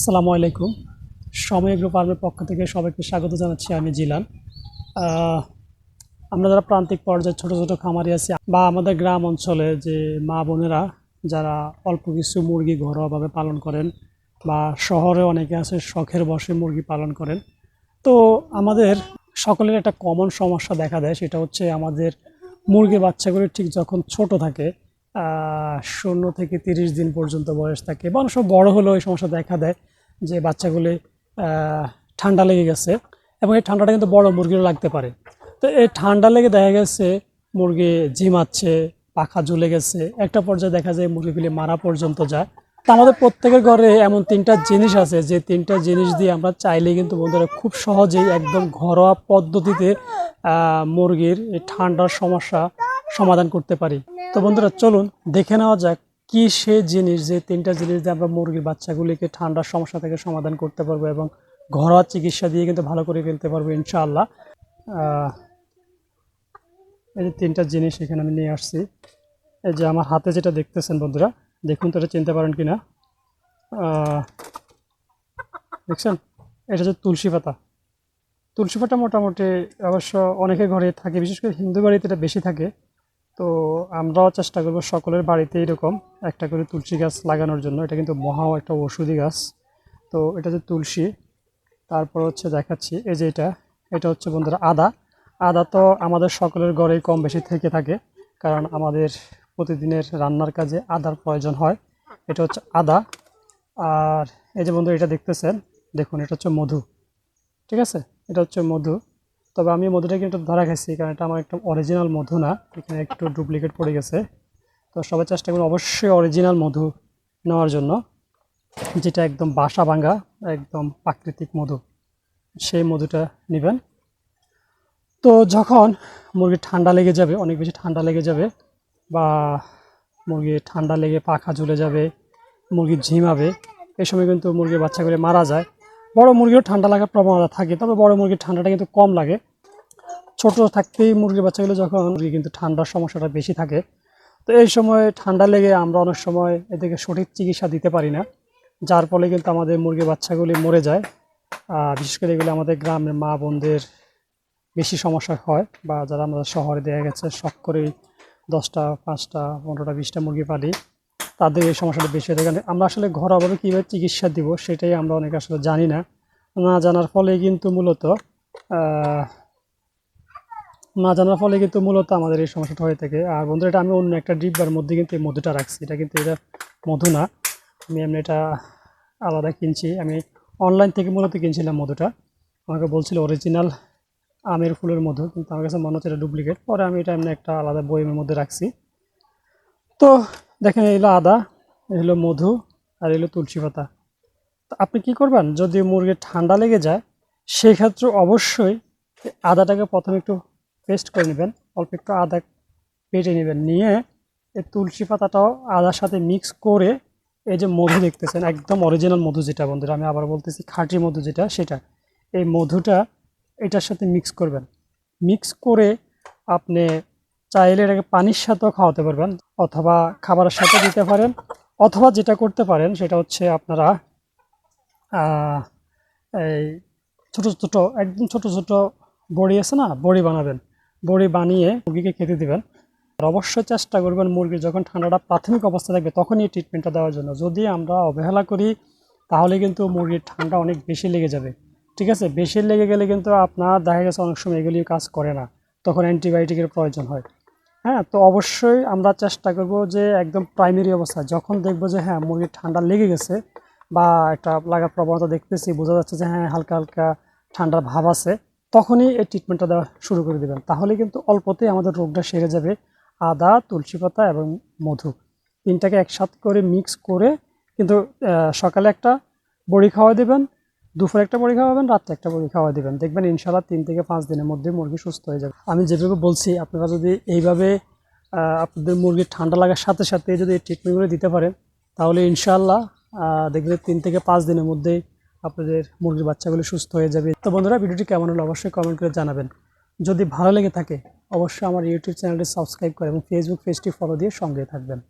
আসসালামু আলাইকুম। সময় এগ্রো ফার্মের পক্ষ থেকে সবাইকে স্বাগত জানাচ্ছি। আমি জিলান। আহ, আমরা যারা প্রান্তিক পর্যায়ে ছোট ছোট খামারি আছি বা আমাদের গ্রাম অঞ্চলে যে মা বোনেরা যারা অল্প কিছু মুরগি ঘরোয়াভাবে পালন করেন বা শহরে অনেকে আছে শখের বশে মুরগি পালন করেন, তো আমাদের সকলের একটা কমন সমস্যা দেখা দেয়। সেটা হচ্ছে আমাদের মুরগির বাচ্চাগুলো ঠিক যখন ছোট থাকে, 0 থেকে 30 দিন পর্যন্ত বয়স থাকে বা অনেক সময় বড় হলেও এই সমস্যা দেখা দেয় যে বাচ্চাগুলি ঠান্ডা লেগে গেছে, এবং এই ঠান্ডাটা কিন্তু বড় মুরগিরও লাগতে পারে। তো এই ঠান্ডা লেগে দেখা গেছে মুরগি ঝিমাচ্ছে, পাখা ঝুলে গেছে, একটা পর্যায়ে দেখা যায় মুরগিগুলি মারা পর্যন্ত যায়। তো আমাদের প্রত্যেকের ঘরে এমন 3টা জিনিস আছে যে 3টা জিনিস দিয়ে আমরা চাইলে কিন্তু বন্ধুরা খুব সহজেই একদম ঘরোয়া পদ্ধতিতে মুরগির এই ঠান্ডার সমস্যা সমাধান করতে পারি। তো বন্ধুরা চলুন দেখে নেওয়া যাক কি সে জিনিস, যে 3টা জিনিস দিয়ে আমরা মুরগির বাচ্চাগুলিকে ঠান্ডার সমস্যা থেকে সমাধান করতে পারবো এবং ঘরোয়া চিকিৎসা দিয়ে কিন্তু ভালো করে ফেলতে পারবো ইনশাআল্লাহ। এই যে 3টা জিনিস এখানে আমি নিয়ে আসছি। এই যে আমার হাতে যেটা দেখতেছেন বন্ধুরা, দেখুন তো এটা চিনতে পারেন কিনা। দেখছেন, এটা হচ্ছে তুলসী পাতা। তুলসী পাতা মোটামুটি অবশ্য অনেকের ঘরে থাকে, বিশেষ করে হিন্দু বাড়িতে এটা বেশি থাকে। তো আমরাও চেষ্টা করবো সকলের বাড়িতে এরকম একটা করে তুলসী গাছ লাগানোর জন্য। এটা কিন্তু মহাও একটা ঔষধি গাছ। তো এটা যে তুলসী, তারপর হচ্ছে দেখাচ্ছি এই যে এটা হচ্ছে বন্ধুরা আদা। আদা তো আমাদের সকলের ঘরেই কম বেশি থেকে থাকে, কারণ আমাদের প্রতিদিনের রান্নার কাজে আদার প্রয়োজন হয়। এটা হচ্ছে আদা। আর এই যে বন্ধু এটা দেখতেছেন, দেখুন এটা হচ্ছে মধু। ঠিক আছে, এটা হচ্ছে মধু। তবে আমি মধুটাকে একটু ধরা খাইছি, কারণ এটা আমার একটা অরিজিনাল মধু না, এখানে একটু ডুপ্লিকেট পড়ে গেছে। তো সবাই চেষ্টা করুন অবশ্যই অরিজিনাল মধু নেওয়ার জন্য, যেটা একদম বাসা ভাঙা, একদম প্রাকৃতিক মধু, সেই মধুটা নেবেন। তো যখন মুরগির ঠান্ডা লেগে যাবে, অনেক বেশি ঠান্ডা লেগে যাবে, বা মুরগির ঠান্ডা লেগে পাখা ঝুলে যাবে, মুরগি ঝিমাবে, এই সময় কিন্তু মুরগির বাচ্চাগুলি মারা যায়। বড় মুরগিরও ঠান্ডা লাগার প্রবণতা থাকে, তবে বড় মুরগির ঠান্ডাটা কিন্তু কম লাগে। ছোট থাকতেই মুরগির বাচ্চাগুলো যখন মুরগি কিন্তু ঠান্ডার সমস্যাটা বেশি থাকে। তো এই সময় ঠান্ডা লেগে আমরা অনেক সময় এদেরকে সঠিক চিকিৎসা দিতে পারি না, যার ফলে কিন্তু আমাদের মুরগির বাচ্চাগুলি মরে যায়। বিশেষ করে এগুলো আমাদের গ্রামের মা বোনদের বেশি সমস্যা হয়, বা যারা আমরা শহরে দেখা গেছে শখ করেই 10টা 5টা 15টা 20টা মুরগি পালি, তাদের এই সমস্যাটা বেশি হয়। কারণ আমরা আসলে ঘরোয়াভাবে কীভাবে চিকিৎসা দিব সেটাই আমরা অনেকে আসলে জানি না। না জানার ফলে কিন্তু মূলত আমাদের এই সমস্যাটা হয়ে থাকে। আর বন্ধুরা, এটা আমি অন্য একটা ডিব্বার মধ্যে কিন্তু এই মধুটা রাখছি। এটা কিন্তু এটা মধু না, আমি এমনি এটা আলাদা কিনছি। আমি অনলাইন থেকে মূলত কিনছিলাম মধুটা। আমাকে বলছিল অরিজিনাল আমের ফুলের মধু, কিন্তু আমার কাছে মনে হচ্ছে এটা ডুপ্লিকেট। পরে আমি এটা এমনি একটা আলাদা বয়মের মধ্যে রাখছি। তো দেখেন, এলো আদা, এলো মধু, আর এলো তুলসী পাতা। তো আপনি কি করবেন, যদি মুরগির ঠান্ডা লেগে যায় সেক্ষেত্রে অবশ্যই আদাটাকে প্রথমে একটু পেস্ট করে নেবেন, অল্প একটু আদা পেটে নেবেন, নিয়ে এই তুলসী পাতাটাও আদার সাথে মিক্স করে, এই যে মধু দেখতেছেন একদম অরিজিনাল মধু যেটা বন্ধুরা, আমি আবার বলতেছি খাঁটি মধু যেটা, সেটা এই মধুটা এটার সাথে মিক্স করবেন। মিক্স করে আপনি চাইলে এটাকে পানির সাথেও খাওয়াতে পারবেন, অথবা খাবারের সাথে দিতে পারেন, অথবা যেটা করতে পারেন সেটা হচ্ছে আপনারা এই ছোটো ছোটো একদম ছোটো ছোটো বড়ি আছে না, বড়ি বানাবেন, বড়ি বানিয়ে মুরগিকে খেতে দিবেন। আর অবশ্যই চেষ্টা করবেন মুরগির যখন ঠান্ডাটা প্রাথমিক অবস্থা থাকবে তখনই এই ট্রিটমেন্টটা দেওয়ার জন্য। যদি আমরা অবহেলা করি তাহলে কিন্তু মুরগির ঠান্ডা অনেক বেশি লেগে যাবে। ঠিক আছে, বেশি লেগে গেলে কিন্তু আপনার দেখা গেছে অনেক সময় এগুলি কাজ করে না, তখন অ্যান্টিবায়োটিকের প্রয়োজন হয়। হ্যাঁ, তো অবশ্যই আমরা চেষ্টা করব যে একদম প্রাইমারি অবস্থা যখন দেখবো যে হ্যাঁ মুরগির ঠান্ডা লেগে গেছে, বা একটা লাগার প্রবণতা দেখতেছি, বোঝা যাচ্ছে যে হ্যাঁ হালকা হালকা ঠান্ডার ভাব আছে, তখনই এই ট্রিটমেন্টটা দেওয়া শুরু করে দেবেন। তাহলে কিন্তু অল্পতেই আমাদের রোগটা সেরে যাবে। আদা, তুলসী পাতা এবং মধু, তিনটাকে একসাথে করে মিক্স করে কিন্তু সকালে একটা বড়ি খাওয়া দেবেন, দুপুরে একটা বড়ি খাওয়াবেন, রাত্রে একটা বড়ি খাওয়া দেবেন, দেখবেন ইনশাআল্লাহ 3 থেকে 5 দিনের মধ্যে মুরগি সুস্থ হয়ে যাবে। আমি যেভাবে বলছি আপনারা যদি এইভাবে আপনাদের মুরগির ঠান্ডা লাগার সাথে সাথে যদি এই ট্রিটমেন্টগুলো দিতে পারেন, তাহলে ইনশাআল্লাহ দেখবেন 3 থেকে 5 দিনের মধ্যেই আপনাদের মুরগির বাচ্চাগুলো সুস্থ হয়ে যাবে। তো বন্ধুরা, ভিডিওটি কেমন হলো অবশ্যই কমেন্ট করে জানাবেন। যদি ভালো লেগে থাকে অবশ্যই আমার ইউটিউব চ্যানেলটি সাবস্ক্রাইব করে এবং ফেসবুক পেজটি ফলো দিয়ে সঙ্গে থাকবেন।